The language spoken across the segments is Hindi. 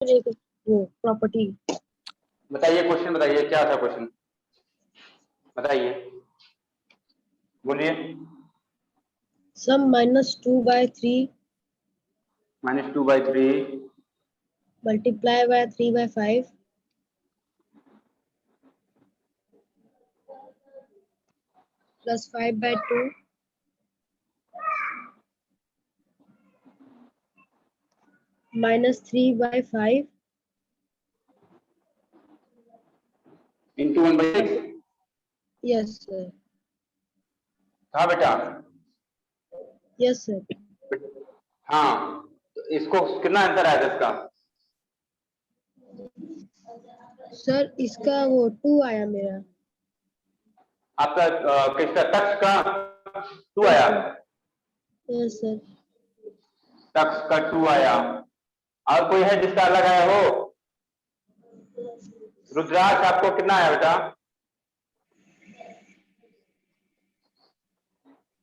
एक वो प्रॉपर्टी। बताइए क्वेश्चन, बताइए क्या था क्वेश्चन, बताइए, बोलिए। सम -2/3 -2/3 multiply by 3/5 plus 5/2 minus 3/5 into 1/6। yes sir, हाँ बेटा, yes sir, हाँ, तो इसको कितना आंसर आया था इसका? सर इसका वो 2 आया मेरा। आपका किसका, तक्ष का 2 आया? Yes sir. तक्ष का 2 आया। और कोई है जिसका अलग आया हो? रुद्राक्ष आपको कितना आया बेटा?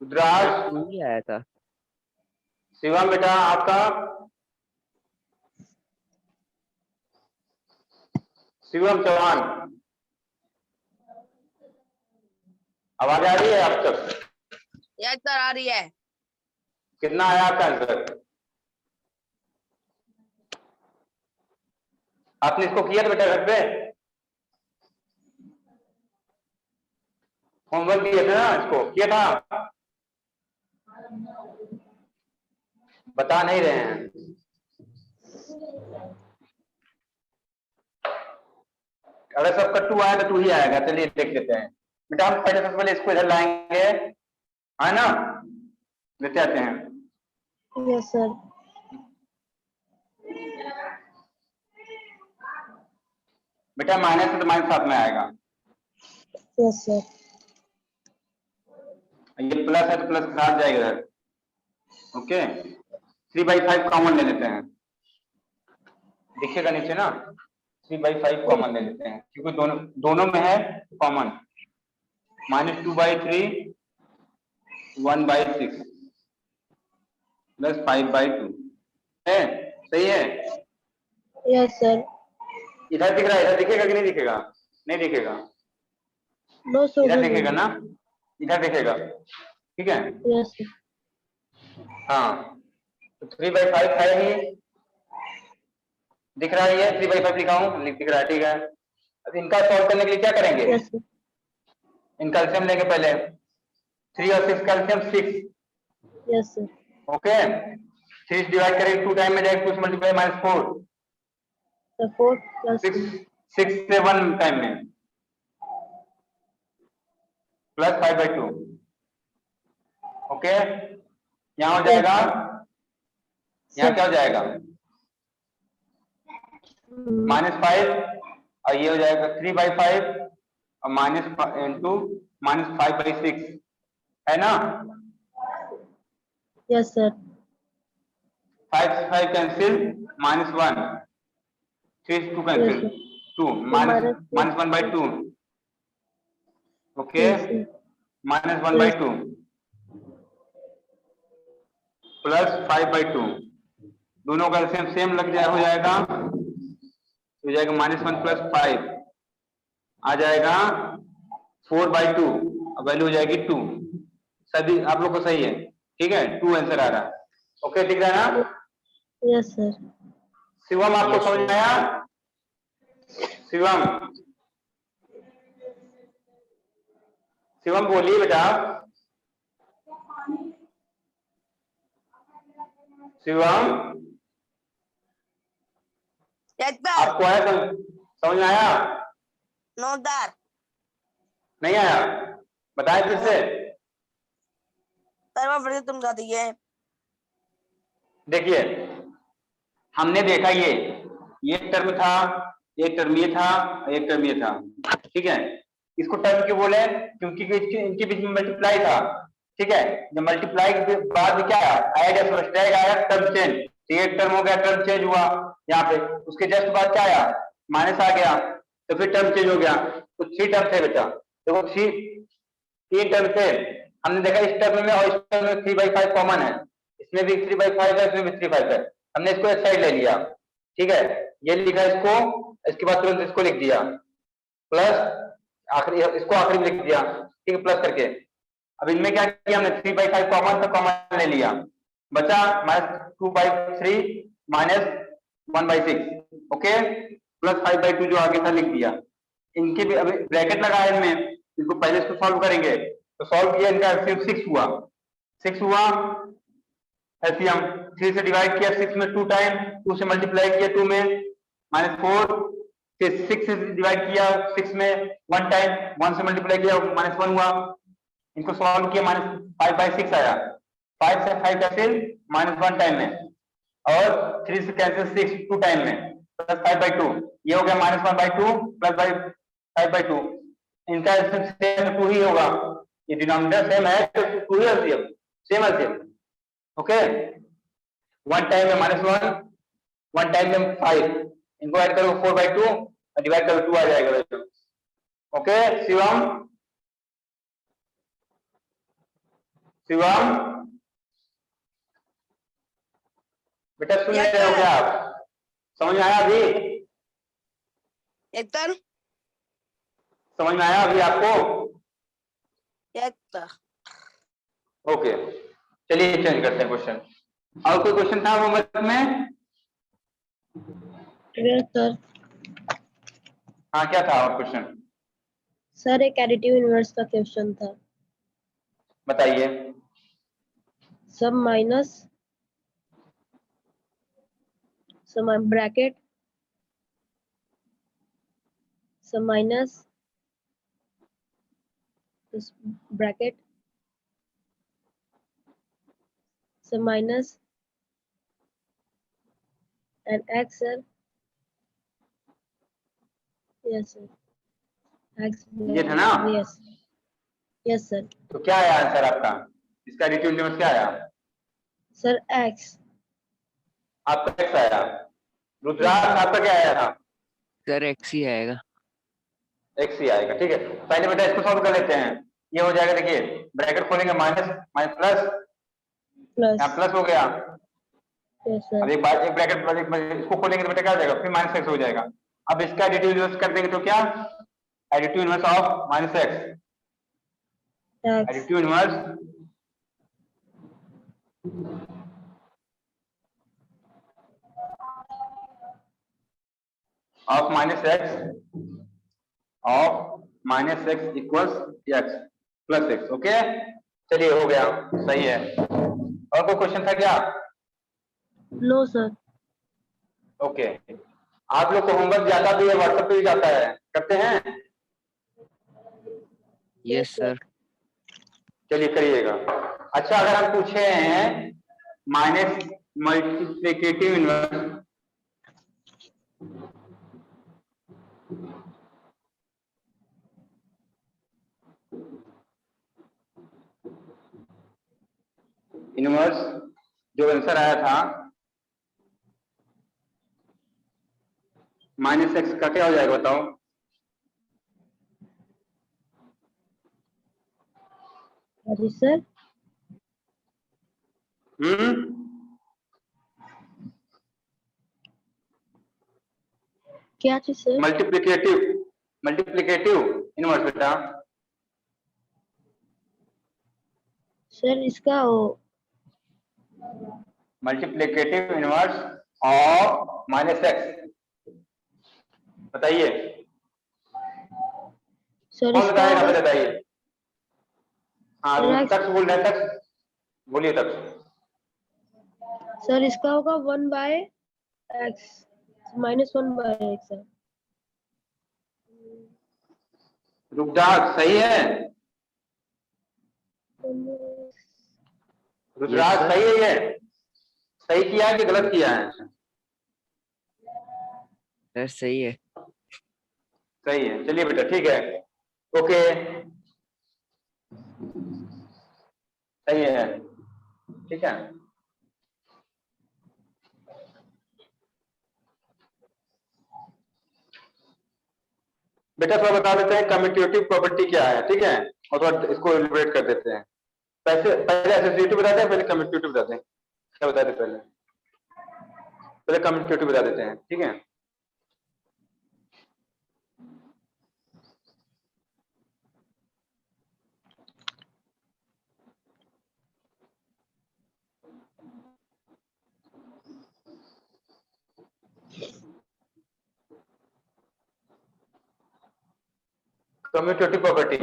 रुद्राक्ष 2 ही आया था। शिवम बेटा आपका? शिवम चौहान, आवाज आ रही है आप तक? यस सर आ रही है। कितना आया आपका आंसर? आपने इसको किया था बेटा घर पे? होमवर्क किया था ना, इसको किया था? बता नहीं रहे हैं। अगर सबका 2 आया तो 2 ही आएगा। चलिए देख लेते हैं बेटा, हम पहले सबसे पहले इसको इधर लाएंगे, है ना, लेते आते हैं। Yes sir. बेटा माइनस है तो -7 में आएगा। Yes sir. ये प्लस है तो प्लस के साथ जाएगा इधर। ओके, 3/5 कॉमन ले लेते हैं, दिखेगा नीचे ना, 3/5 कॉमन ले लेते हैं क्योंकि दोनों में है कॉमन। -2/3 1/6 प्लस 5/2 है, सही है? Yes sir. इधर दिख रहा है, इधर दिखेगा कि नहीं दिखेगा? नहीं दिखेगा, नो सर। इधर दिखेगा ना, इधर दिखेगा, ठीक है? Yes sir. हाँ, तो 3/5 है ही, दिख रहा है, ये 3/5 लिखा हूँ, दिख रहा है, ठीक है? अब इनका सॉल्व करने के लिए क्या करेंगे? Yes sir. इनका एलसीएम लेंगे पहले। 3 और 6 का LCM 6। Yes sir. Okay, 3 divide करेंगे 2 टाइम में जाएगा, 2 से मल्टीप्लाई -4, तो 4 प्लस 6 से 1 टाइम में प्लस 5/2। ओके, यहाँ हो जाएगा, यहाँ क्या हो जाएगा? -5 और ये हो जाएगा 3/5 और माइनस इंटू -5/6 है ना? Yes sir. 5 से 5 कैंसिल, -1, 3 से 2 कैंसिल, 2 -1/2। ओके, -1/2 प्लस 5/2, दोनों का सेम लग जाए, हो जाएगा, हो जाएगा -1 प्लस 5 आ जाएगा 4/2, वैल्यू हो जाएगी 2। सभी आप लोग को सही है, ठीक है? 2 आंसर आ रहा है। ओके, दिख रहा है ना? Yes sir. शिवम आपको समझ में आया? शिवम, शिवम बोलिए बेटा। Shivam yes sir. आपको आया, समझ में आया? No sir. नहीं आया? बताए फिर से। सर मैं फिर से तुम बता दीजिए। देखिए, हमने देखा ये टर्म था, एक टर्म ये था, एक टर्म ये था, ठीक है? इसको टर्म क्यों बोले? क्योंकि इनके बीच में मल्टीप्लाई था, ठीक है? जब मल्टीप्लाई के बाद में क्या आया, जब आया टर्म चेंज, एक टर्म हो गया, टर्म चेंज हुआ यहाँ पे, उसके जस्ट बाद क्या आया? माइनस आ गया, तो फिर टर्म चेंज हो गया। तो 3 टर्म थे बेटा, देखो 3 टर्म थे। हमने देखा इस टर्म में और इस टर्म में 3/5 कॉमन है, इसमें भी 3/5 है, इसमें भी 3/5 है, हमने इसको एक साइड ले लिया, ठीक है? ये लिखा इसको, इसके बाद तुरंत इसको लिख दिया प्लस, आखिरी इसको आखिरी में लिख दिया, ठीक है, प्लस करके। अब इनमें क्या किया हमने, 3/5 कॉमन, तो कॉमन ले लिया, बचा -2/3 माइनस 1/6, ओके, प्लस 5/2 जो आगे था लिख दिया। इनके भी अभी ब्रैकेट लगा है इनमें, इसको पहले इसको सॉल्व करेंगे, तो सॉल्व किया, इनका सिर्फ 6 हुआ, 6 हुआ एलसीएम, 3 से डिवाइड किया 6 में 2 टाइम, 2 से मल्टीप्लाई किया 2 में -4, फिर 6 से डिवाइड किया 6 में 1 टाइम, 1 से मल्टीप्लाई किया -1 हुआ। इनको सॉल्व किया -5/6 आया, 5 से 5 कैंसिल -1 टाइम में, और 3 से कैंसिल 6 2 टाइम में, प्लस 5/2, ये हो गया -1/2 प्लस 5/2। इनका सेम 2 ही होगा, ये डिनोमिनेटर सेम है तो 2 ही LCM, same LCM, okay. 1 time में -1, 1 टाइम में 5, इनको ऐड करो 4/2 और डिवाइड करो 2 आ जाएगा, ओके। शिवम, शिवम बेटा सुन Yes, रहे हो sir. क्या आप, समझ में आया अभी, Yes, sir. समझ में आया अभी आपको, Yes, sir. ओके। चलिए चेंज करते हैं क्वेश्चन। और कोई क्वेश्चन था होमवर्क में? Yes sir. हाँ क्या था और क्वेश्चन, सर एक एडिटिव इनवर्स का क्वेश्चन था। बताइए। सब माइनस सब ब्रैकेट सब माइनस ब्रैकेट सब minus and x sir, yes sir, x ये था ना? yes yes sir, तो क्या आया आंसर आपका, इसका एडिटिव इनवर्स क्या आया? sir x, आपका x आया। रुद्राक्ष आपका क्या आया था? सर एक्स ही आएगा। x ही आएगा, ठीक है। पहले बेटा इसको सॉल्व कर लेते हैं, ये हो जाएगा, देखिए ब्रैकेट खोलेंगे माइनस माइनस प्लस, plus यहाँ प्लस हो गया, yes sir, अब एक बार एक ब्रैकेट इसको खोलेंगे तो बेटा क्या हो जाएगा, फिर -x हो जाएगा। अब इसका एडिटिव इनवर्स कर देंगे तो क्या, additive inverse of -x, x additive inverse of -x equals x plus x, okay. चलिए हो गया, सही है। और कोई क्वेश्चन था क्या? no sir, okay. आप लोग को होमवर्क जाता भी है, व्हाट्सएप पे भी जाता है, करते हैं? Yes sir. चलिए करिएगा। अच्छा अगर हम पूछे हैं माइनस मल्टीप्लिकेटिव इनवर्स, इनवर्स जो आंसर आया था -x का क्या हो जाएगा बताओ? जी सर, क्या चीज सर? मल्टीप्लिकेटिव इनवर्स बेटा, सर इसका वो मल्टीप्लिकेटिव इनवर्स ऑफ -x, बताइए सर कौन इसका बताएगा, होगा बताइए। हाँ सर तक्ष बोल रहे हैं, तक्ष बोलिए, तक्ष। सर इसका होगा 1/x -1/x सर। रुद्राक्ष सही है, रुद्राक्ष Yes, सही है, ये सही किया है कि गलत किया है? सर सही है। सही है, चलिए बेटा ठीक है, ओके सही है, ठीक है। बेटा थोड़ा बता देते हैं कम्यूटेटिव प्रॉपर्टी क्या है, ठीक है, और थोड़ा इसको इलैबोरेट कर देते हैं। पहले एसोसिएटिव बताते हैं, पहले कम्यूटेटिव बताते हैं। क्या बताते हैं? पहले कम्यूटेटिव बता देते हैं, ठीक है। Commutative property.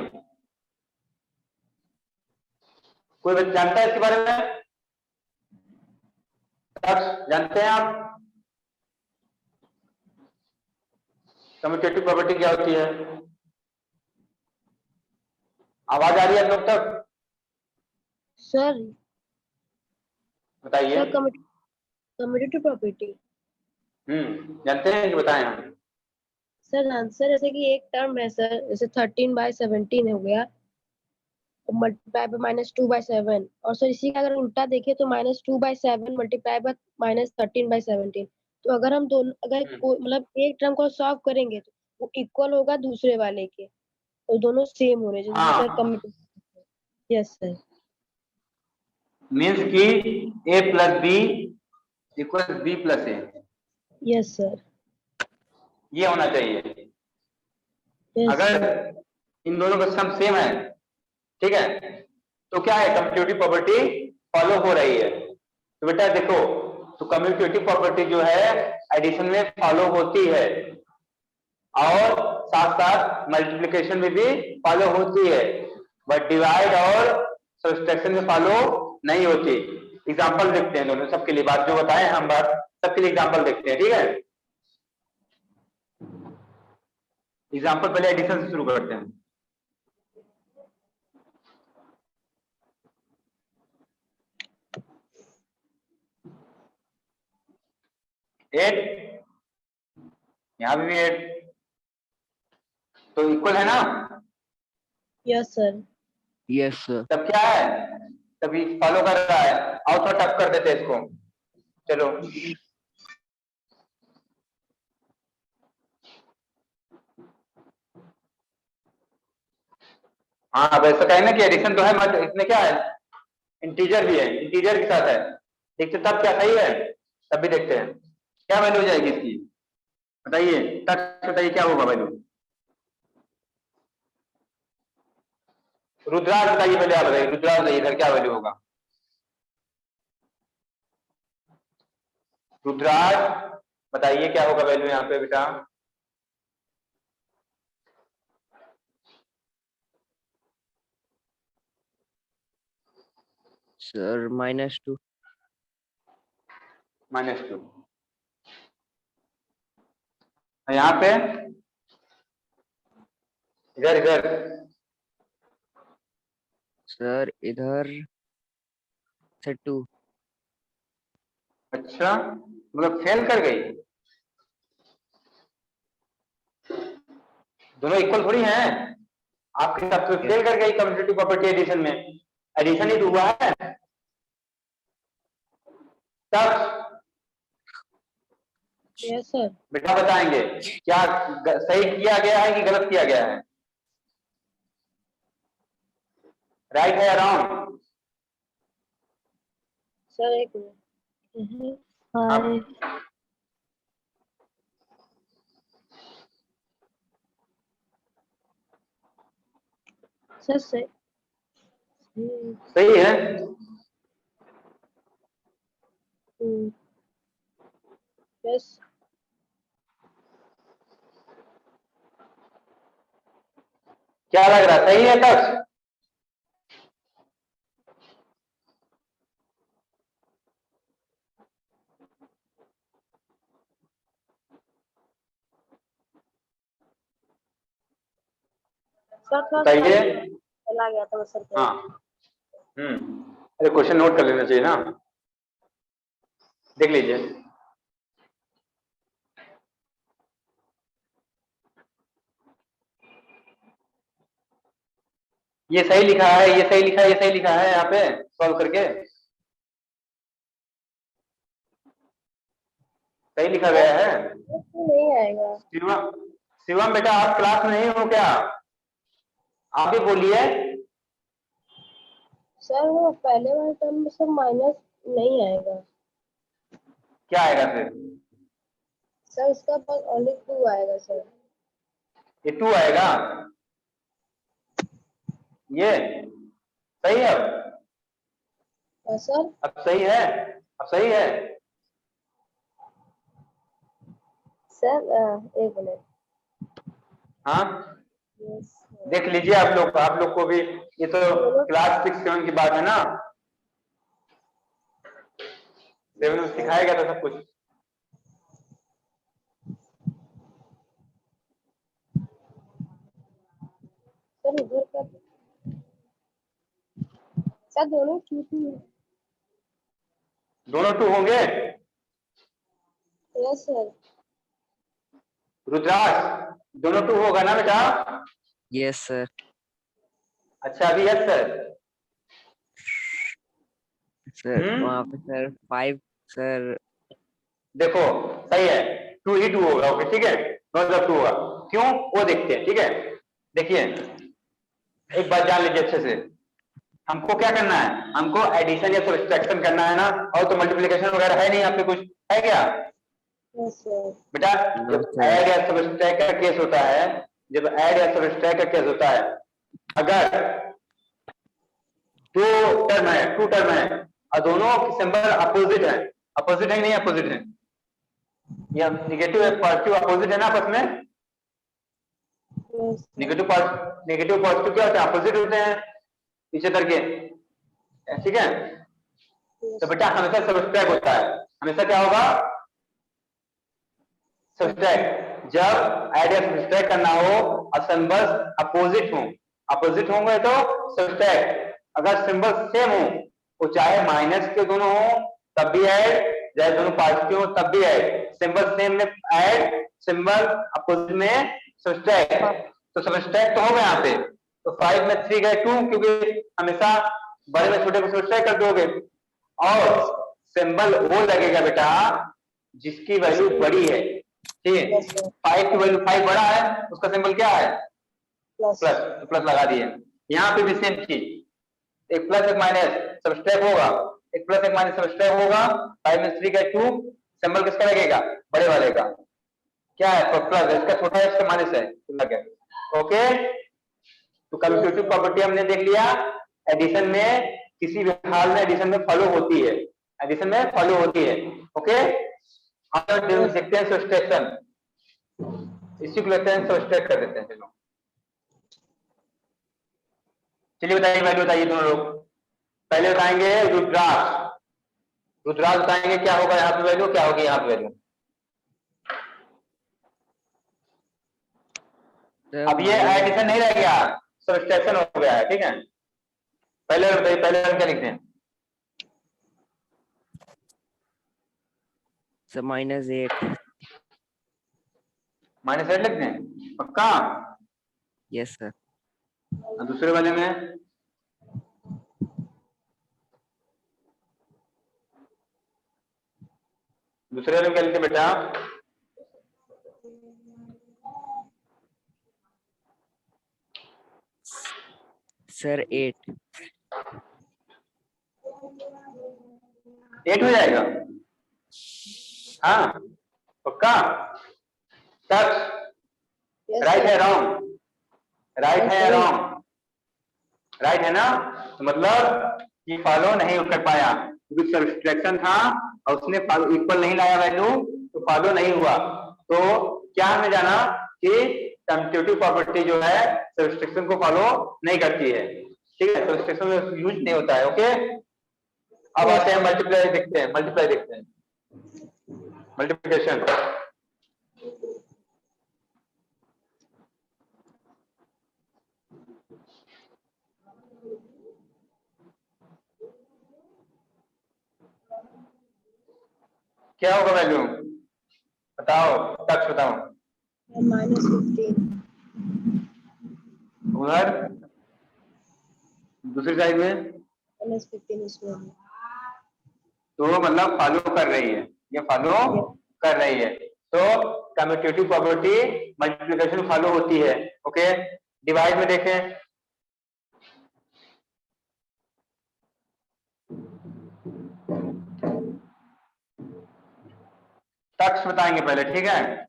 कोई बच्चा जानता है इसके बारे में? जानते हैं आप कम्यूटेटिव प्रॉपर्टी क्या होती है? आवाज आ रही है आप लोग तक? सर बताइए। Sir commutative property. जानते हैं कि बताएं हम? सर आंसर जैसे कि एक टर्म है सर, जैसे 13/17 हो गया, मल्टीप्लाई बाय -2/7, और सर इसी का अगर उल्टा देखें तो -2/7 मल्टीप्लाई बाय -13/17। तो अगर हम दोनों मतलब एक टर्म को सॉल्व करेंगे तो वो इक्वल होगा दूसरे वाले के, तो दोनों सेम हो रहे हैं, जिसमें सर हाँ, कम्यूटेटिव। Yes sir. मीन्स कि a + b = b + a, yes sir. ये होना चाहिए। यस अगर सर। इन दोनों का सम सेम है, ठीक है, तो क्या है, कम्यूटेटिव प्रॉपर्टी फॉलो हो रही है। तो बेटा देखो, तो कम्यूटेटिव प्रॉपर्टी जो है एडिशन में फॉलो होती है और साथ साथ मल्टीप्लिकेशन में भी फॉलो होती है, बट डिवाइड और सब्सट्रैक्शन में फॉलो नहीं होती। एग्जांपल देखते हैं दोनों सबके लिए, बात जो बताए हम बात सबके लिए एग्जांपल देखते हैं, ठीक है। एग्जांपल पहले एडिशन से शुरू करते हैं। 8, यहाँ पे भी 8, तो इक्वल है ना? Yes sir. Yes sir. तब क्या है, तभी फॉलो कर रहा है। आओ थोड़ा टफ कर देते हैं इसको, चलो। हाँ, अब ऐसा कहें ना कि एडिशन तो है, मत इसमें क्या है, इंटीजर भी है, इंटीजर के साथ है, देखते तब क्या सही है, तब भी देखते हैं क्या वैल्यू हो जाएगी इसकी। बताइए, तक बताइए क्या होगा वैल्यू। रुद्राज बताइए, पहले आप बताइए, रुद्राज बताइए इधर क्या वैल्यू होगा। रुद्राज बताइए क्या होगा वैल्यू यहाँ पे बेटा। सर -2। -2। यहाँ पे इधर इधर सर इधर से 2। अच्छा, मतलब फेल कर गई, दोनों इक्वल थोड़ी हैं आपके हिसाब से, फेल कर गई कम्यूटेटिव प्रॉपर्टी एडिशन में, एडिशन ही तो हुआ है। तब यस सर। बेटा बताएंगे क्या सही किया गया है कि गलत किया गया है, राइट है या रॉन्ग? सर एक मिनट। आप सर सही। सही है। यस। क्या लग रहा है, सही है तक? सर थोड़ा बताइए। चला गया था सर क्या। हाँ, अरे क्वेश्चन नोट कर लेना चाहिए ना, देख लीजिए। ये सही लिखा है, ये सही लिखा है, ये सही लिखा है यहाँ पे सॉल्व करके, सही लिखा गया है। नहीं आएगा शिवम, शिवम बेटा आप क्लास में नहीं हो क्या? आप ही बोलिए। सर, वो पहले वाले टर्म में सर माइनस नहीं आएगा क्या आएगा फिर? सर, इसका पास ओनली 2 आएगा सर। ये 2 आएगा, ये सही है। सर अब सही है, अब सही है। सर एक मिनट। हाँ, यस देख लीजिए आप लोग को भी, ये तो क्लास 6-7 की बात है ना, 7 में सिखाया गया था सब कुछ। सर इधर का सर दोनों टू टू है। दोनों 2 होंगे। Yes sir. रुद्राक्ष दोनों 2 होगा ना बेटा? Yes sir. अच्छा अभी यस सर। सर वहाँ पे सर 5 सर। देखो सही है, 2 ही 2 होगा। ओके ठीक है, मतलब 2 होगा। क्यों वो देखते हैं। ठीक है, देखिए एक बात जान लीजिए अच्छे से, हमको क्या करना है, हमको एडिशन या सब्ट्रैक्शन करना है ना, और तो मल्टीप्लिकेशन वगैरह है नहीं, आपके कुछ है क्या यस सर। बेटा? नो जब सर। ऐड या सब्ट्रैक्ट का केस होता है, जब ऐड या सब्ट्रैक्ट का केस होता है, अगर 2 टर्म है और दोनों के सिंबल अपोजिट है, अपोजिट है नहीं अपोजिट है, या निगेटिव है पॉजिटिव अपोजिट है ना आपस में? यस नेगेटिव पॉजिटिव क्या होते हैं? अपोजिट होते हैं पीछे करके। ठीक है, तो बेटा हमेशा सब्ट्रैक्ट होता है, हमेशा क्या होगा? सब्ट्रैक्ट। जब ऐड या सब्ट्रैक्ट करना हो और सिंबल्स अपोजिट होंगे तो सब्ट्रैक्ट। अगर सिंबल सेम हो, वो चाहे माइनस के दोनों हो तब भी ऐड, चाहे दोनों पॉजिटिव हो तब भी ऐड। सिंबल सेम में ऐड, सिंबल अपोजिट में सब्ट्रैक्ट। तो सब्ट्रैक्ट तो होगा यहाँ पे, तो 5 में 3 गए 2, क्योंकि हमेशा बड़े में छोटे को सब्ट्रैक्ट कर दोगे। और सिंबल वो लगेगा बेटा जिसकी वैल्यू बड़ी है। ठीक है, यस सर। 5 की वैल्यू 5 बड़ा है, उसका सिंबल क्या है? प्लस। प्लस, तो प्लस लगा दिए। यहाँ पे भी सेम चीज, एक प्लस एक माइनस सब्ट्रैक्ट होगा, एक प्लस एक माइनस सब्ट्रैक्ट होगा। 5 में 3 गए 2, सिंबल किसका लगेगा? बड़े वाले का। क्या है? तो प्लस है, इसका छोटा है, इसका माइनस है, तो लग गया। ओके, तो कम्यूटेटिव प्रॉपर्टी हमने देख लिया। एडिशन में किसी भी हाल में एडिशन में फॉलो होती है, एडिशन में फॉलो होती है। ओके, हम देखते हैं सब्ट्रैक्शन, इसी को लेते हैं सब्ट्रैक्ट कर देते हैं। चलो चलिए बताइए, वैल्यू बताइए दोनों लोग। पहले बताएंगे रुद्राक्ष, रुद्राक्ष बताएंगे क्या होगा यहाँ पे वैल्यू, क्या होगी यहाँ पे वैल्यू। अब ये एडिशन नहीं रह गया, सब्ट्रैक्शन हो गया है। ठीक है, पहले बताइए, पहले हम क्या लिखते हैं? सर -8। -8 लिखते हैं पक्का? Yes sir. दूसरे वाले में दूसरे वाले में क्या लिखते हैं बेटा? सर 8। 8 हो जाएगा? हाँ पक्का? टच राइट है रॉन्ग? राइट है या रॉन्ग? राइट है ना? तो मतलब ये फॉलो नहीं कर पाया क्योंकि सब्ट्रैक्शन था और उसने इक्वल नहीं लाया वैल्यू, तो फॉलो नहीं हुआ। तो क्या हमने जाना कि कम्यूटेटिव प्रॉपर्टी जो है सब्ट्रैक्शन को फॉलो नहीं करती है। ठीक है, सब्ट्रैक्शन में यूज नहीं होता है। ओके, अब आते हैं मल्टीप्लाई देखते हैं, मल्टीप्लिकेशन। क्या होगा वैल्यू बताओ, टच बताओ। -15। उधर दूसरी साइड में -15 इसमें। तो मतलब फॉलो कर रही है, ये फॉलो कर रही है। तो कम्यूटेटिव प्रॉपर्टी मल्टीप्लिकेशन फॉलो होती है। ओके, डिवाइड में देखें, टक्स बताएंगे पहले। ठीक है,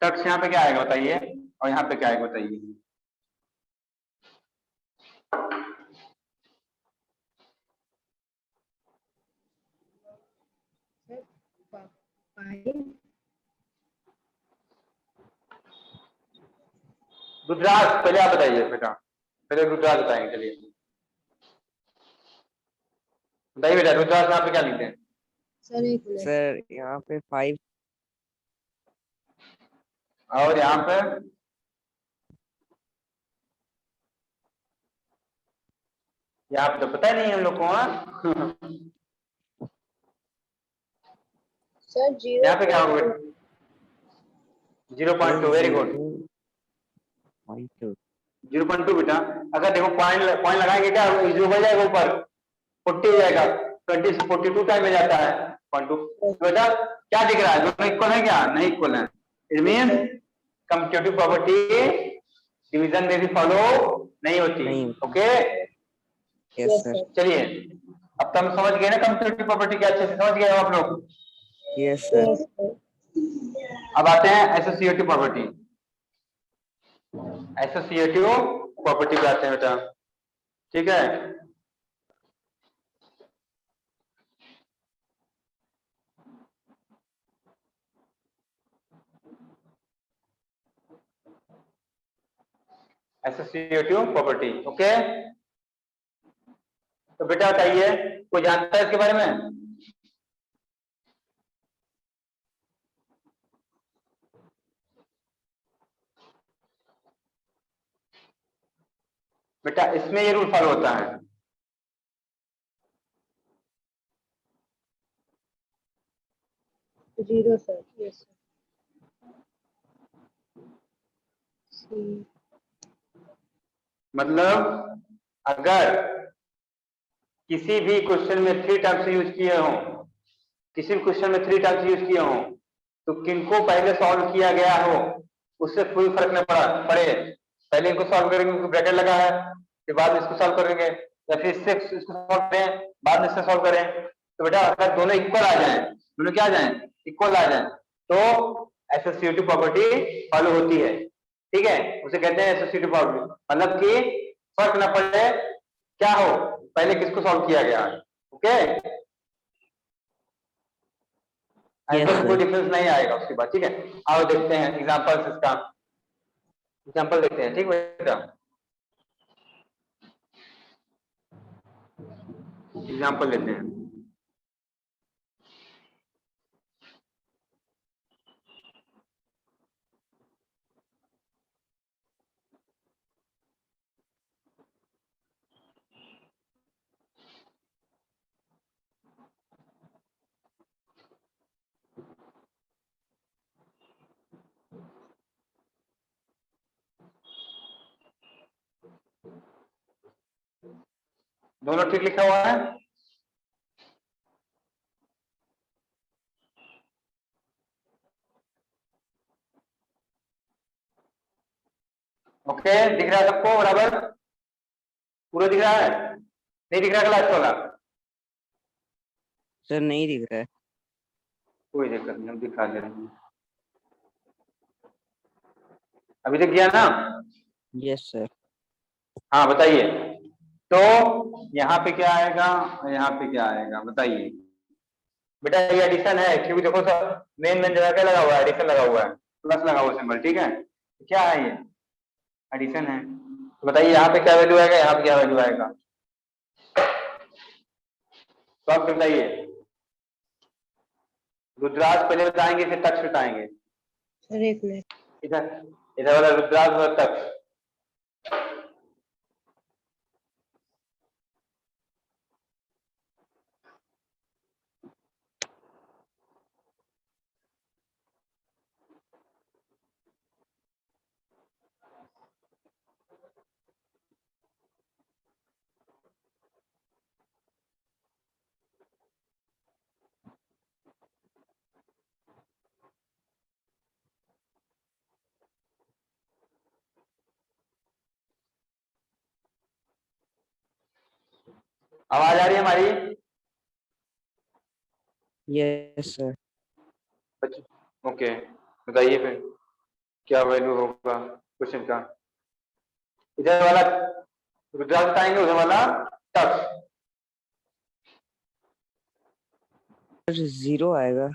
टक्स यहाँ पे क्या आएगा बताइए? और यहाँ पे क्या आएगा बताइए। रुद्राज पहले आप बताइए बेटा, पहले रुद्राज बताएंगे। चलिए बताइए बेटा, रुद्राज यहाँ पे क्या लिखते हैं? सर एक मिनट। सर यहाँ पे 5 और यहाँ पे तो पता ही नहीं हम लोग को। हाँ सर यहाँ पे क्या होगा? 0.2, वेरी गुड। 0.2 0.2 बेटा। अगर देखो पॉइंट लगाएंगे क्या, जीरो हो जाएगा, ऊपर 40 हो जाएगा, 20 से 42 टाइम में जाता है 0.2। बेटा क्या दिख रहा है, दोनों इक्वल है क्या? नहीं इक्वल है। It mean commutative property division में भी फॉलो नहीं होती। नहीं। Okay yes sir. चलिए, अब तो हम समझ गए ना कम्यूटेटिव प्रॉपर्टी क्या, अच्छे से समझ गए हो आप लोग? Yes sir. अब आते हैं एसोसिएटिव प्रॉपर्टी। एसोसिएटिव प्रॉपर्टी पे आते हैं बेटा, ठीक है। Associative property, okay. तो बेटा बताइए, कोई जानता है इसके बारे में? बेटा इसमें ये रूल फॉलो होता है। Zero sir. Yes sir. मतलब अगर किसी भी क्वेश्चन में 3 टर्म्स यूज किए हों, किसी भी क्वेश्चन में 3 टर्म्स यूज किए हों, तो किनको पहले सॉल्व किया गया हो उससे कोई फर्क न पड़े। पहले इनको सॉल्व करेंगे, ब्रैकेट लगा है, फिर बाद में इसको सॉल्व करेंगे, या फिर इससे इसको सॉल्व करें, बाद में इससे सॉल्व करें। तो बेटा अगर दोनों इक्वल आ जाए, दोनों क्या आ जाए, इक्वल आ जाए, तो एसोसिएटिव प्रॉपर्टी फॉलो होती है, ठीक है। उसे कहते हैं एसोसिएटिव प्रॉपर्टी, मतलब कि फर्क न पड़े क्या हो, पहले किसको सॉल्व किया गया है। ओके, ऐसा कोई डिफरेंस नहीं आएगा उसके बाद, ठीक है। आओ देखते हैं एग्जांपल्स, इसका एग्जांपल देखते हैं, ठीक बेटा। एग्जांपल लेते हैं। दोनों ठीक लिखा हुआ है? ओके, दिख रहा है सबको बराबर? पूरा दिख रहा है? नहीं दिख रहा क्लास वाला? सर नहीं दिख रहा है। कोई दिक्कत नहीं, हम दिखा दे रहे हैं। अभी तक गया ना? Yes sir. हाँ बताइए। तो यहाँ पे क्या आएगा, यहाँ पे क्या आएगा बताइए बेटा। ये एडिशन है, क्योंकि देखो सर मेन जगह क्या लगा हुआ है, एडिशन लगा हुआ है, प्लस लगा हुआ सिंबल, ठीक है। क्या है ये, एडिशन है। तो बताइए यहाँ पे क्या वैल्यू आएगा, यहाँ पे क्या वैल्यू आएगा, तो आप बताइए। रुद्राज पहले बताएंगे फिर तक्ष बताएंगे। सर एक मिनट। इधर इधर वाला रुद्राज वाला तक्ष। आवाज आ रही है हमारी? Yes sir. ओके बताइए फिर क्या वैल्यू होगा। क्वेश्चन का। इधर वाला रुद्राक्ष बताएंगे, उधर वाला तक्ष। सर 0 आएगा।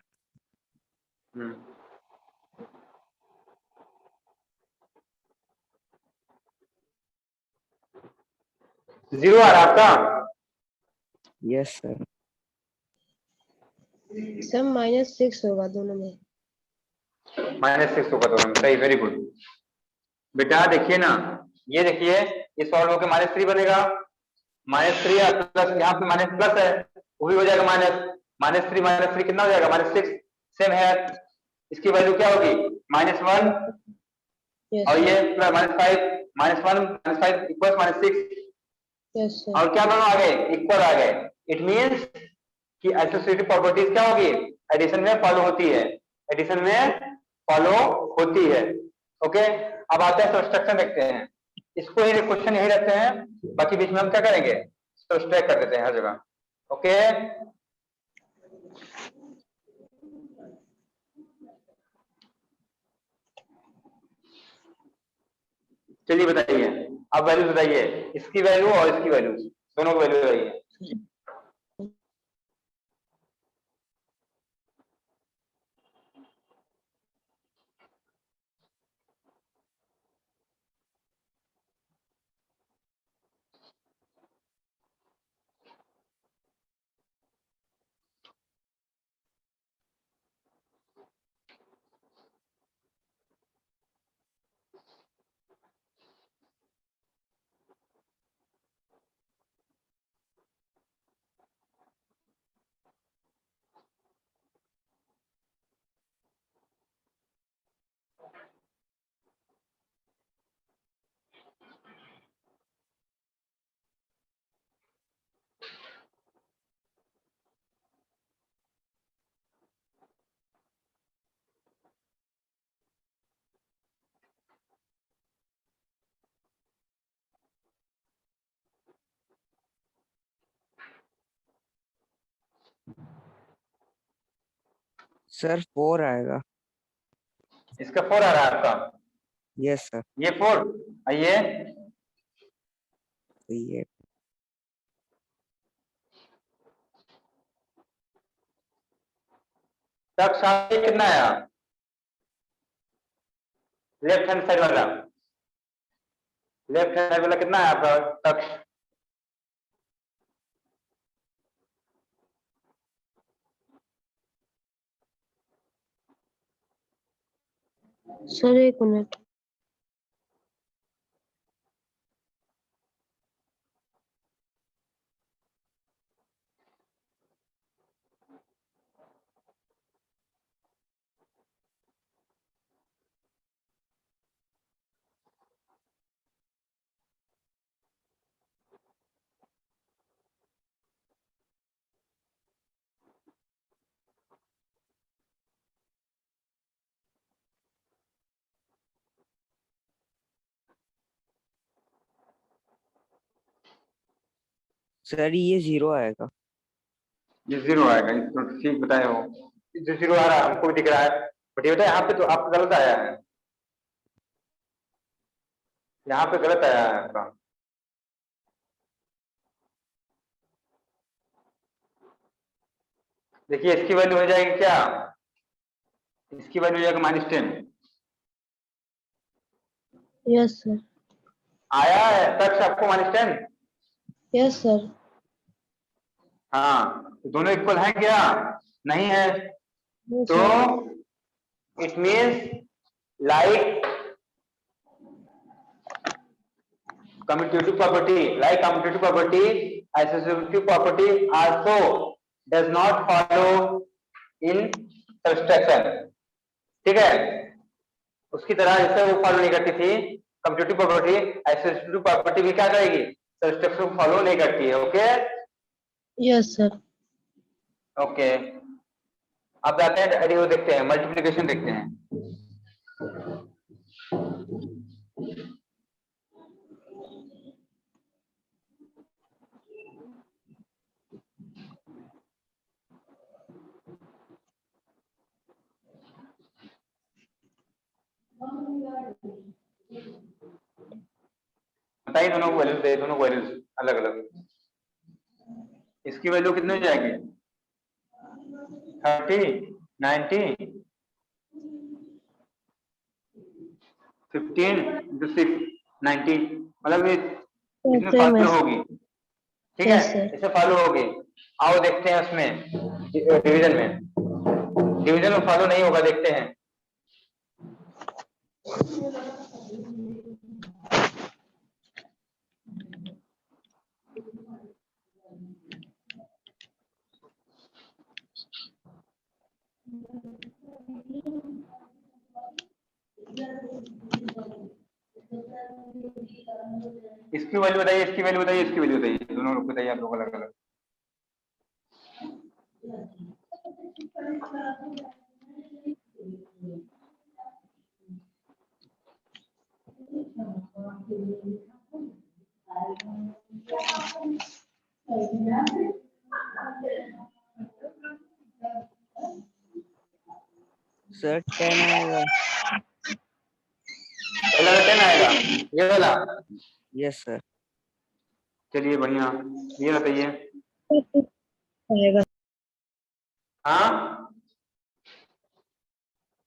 जीरो आ रहा है आपका? Yes sir. सर -6 होगा दोनों में। -6 होगा दोनों में, सही, वेरी गुड। बेटा देखिए ना, ये देखिए, ये सॉल्व होकर -3 बनेगा। -3 प्लस, यहाँ पे माइनस प्लस है, वो भी हो जाएगा माइनस। -3 कितना हो जाएगा? -6। सेम है, इसकी वैल्यू क्या होगी? -1। यस और ये सर। -5, -1 इक्वल -6। Yes sir. और क्या दोनों आ गए? इक्वल आ गए। इट मीन्स कि एसोसिएटिव प्रॉपर्टीज क्या होगी? एडिशन में फॉलो होती है, एडिशन में फॉलो होती है। ओके, अब आते हैं सब्सट्रैक्शन देखते हैं। इसको ही क्वेश्चन यही रखते हैं, बाकी बीच में हम क्या करेंगे? सब्सट्रैक्ट कर देते हैं हर जगह। ओके, चलिए बताइए, अब वैल्यू बताइए, इसकी वैल्यू और इसकी वैल्यू, दोनों की वैल्यू बताइए। सर 4 आएगा। इसका 4 आ रहा है आपका? Yes sir. ये 4, आइए ये तक सामने कितना आया? लेफ्ट हैंड साइड वाला, लेफ्ट हैंड साइड वाला कितना है आपका तक? Sir 1 minute. सर ये 0 आएगा। ये 0 आएगा, ये तो ठीक बताए हो। जो 0 आ रहा है हमको भी दिख रहा है, बट ये बेटा यहाँ पे तो आपका गलत आया है, यहाँ पे गलत आया है आपका। देखिए इसकी वैल्यू हो जाएगी क्या? इसकी वैल्यू हो जाएगा -10। Yes sir. आया है तक आपको -10? Yes sir. हाँ, तो दोनों इक्वल है क्या? नहीं है, नो तो sir. It means like commutative property, like commutative property, associative property also does not follow in subtraction। ठीक है, उसकी तरह जैसे वो फॉलो नहीं करती थी कम्यूटेटिव प्रॉपर्टी, एसोसिएटिव प्रॉपर्टी भी क्या करेगी? सब्सट्रैक्शन को फॉलो नहीं करती है। Okay, yes sir. ओके, अब जाते हैं एडिशन देखते हैं, मल्टीप्लिकेशन देखते हैं। बताइए दोनों को वैल्यूज बताइए, दोनों वैल्यूज अलग अलग। इसकी वैल्यू कितनी हो जाएगी? 30, 90, 15 into 6, 90, मतलब ये इसमें सेम है। फॉलो होगी, ठीक है, यस सर। इसमें फॉलो होगी। आओ देखते हैं उसमें डिवीजन में, डिवीजन में फॉलो नहीं होगा, देखते हैं। इसकी वैल्यू बताइए, इसकी वैल्यू बताइए, इसकी वैल्यू बताइए, दोनों लोग बताइए, आप लोग अलग अलग। सर 10 आएगा। पहला 10 आएगा, ये वाला। Yes sir. चलिए बढ़िया, ये बताइए। आएगा। हाँ,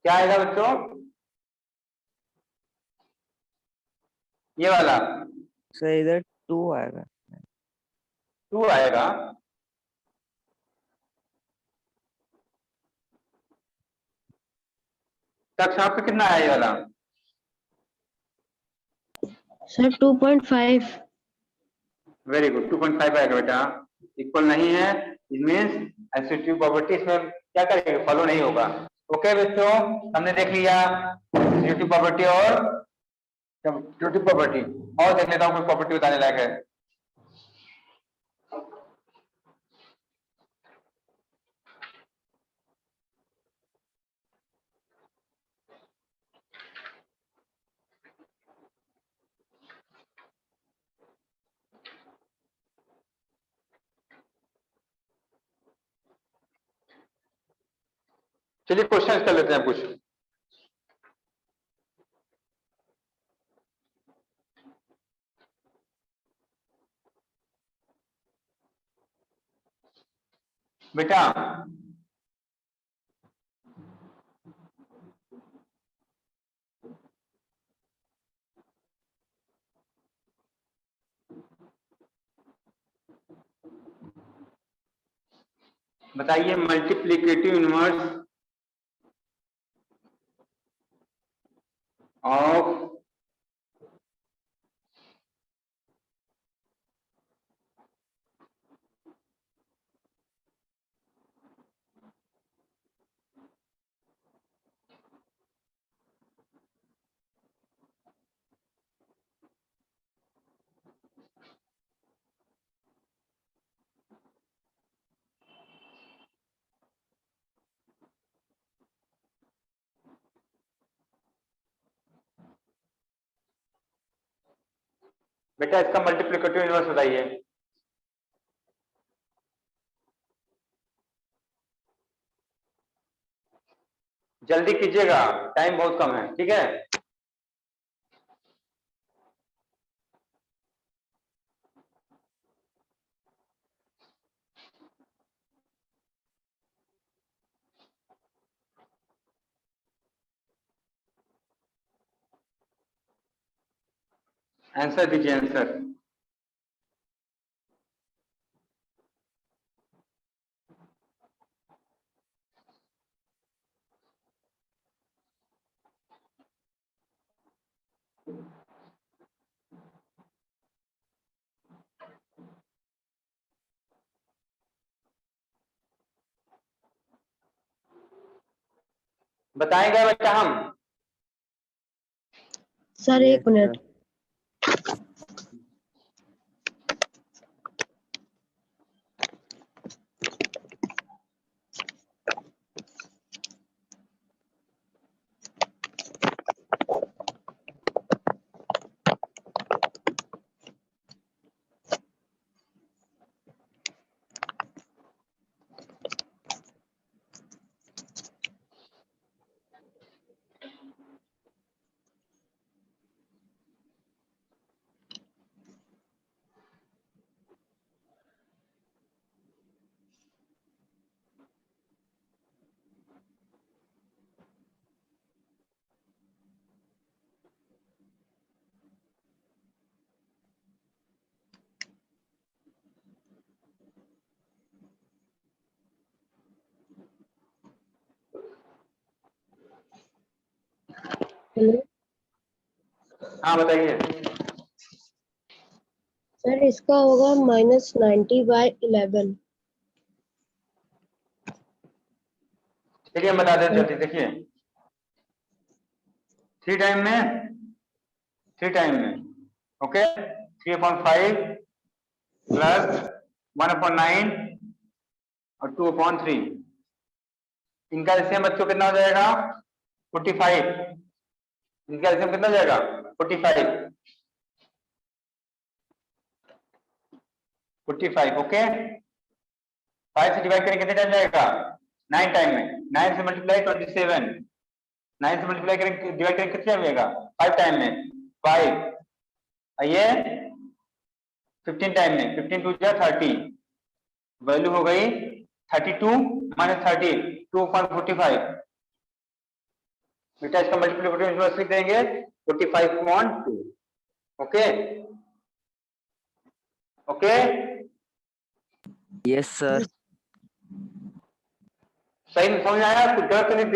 क्या आएगा बच्चों? ये वाला सर इधर 2 आएगा। 2 आएगा। तक आपका कितना आया ये वाला? सर 2.5। वेरी गुड, 2.5 आएगा बेटा। इक्वल नहीं है, इट मींस एसोसिएटिव प्रॉपर्टी इसमें क्या करेगा, फॉलो नहीं होगा। ओके बच्चों, हमने देख लिया एसोसिएटिव प्रॉपर्टी और कम्यूटेटिव प्रॉपर्टी। और देख लेता हूँ कोई प्रॉपर्टी बताने लायक है। चलिए क्वेश्चन कर लेते हैं कुछ। बेटा बताइए मल्टीप्लिकेटिव इनवर्स ऑफ बेटा इसका मल्टीप्लिकेटिव इनवर्स बताइए। जल्दी कीजिएगा, टाइम बहुत कम है, ठीक है। आंसर दीजिए, आंसर। बताएंगे बेटा हम। Sir yes 1 minute. Sir. Hello हाँ बताइए। सर, इसका होगा -90/11। चलिए हम बता देते जल्दी, देखिए 3 टाइम में ओके 3/5 प्लस 1/9 और 2/3। इनका एलसीएम बच्चों कितना हो जाएगा 45। इनका एलसीएम कितना हो जाएगा 45 ओके। 5 से डिवाइड करेंगे कितने टाइम जाएगा 9 टाइम में। 9 से मल्टीप्लाई 27। 9 से मल्टीप्लाई करेंगे डिवाइड करेंगे कितने टाइम जाएगा 5 टाइम में 5। ये 15 टाइम में 15 2 जा 30। वैल्यू हो गई 32 माइनस 30 2/45। बेटा इसका मल्टीप्लिकेशन लिख देंगे 45/2। Okay okay yes sir. सही समझ आया कुछ गलत तो नहीं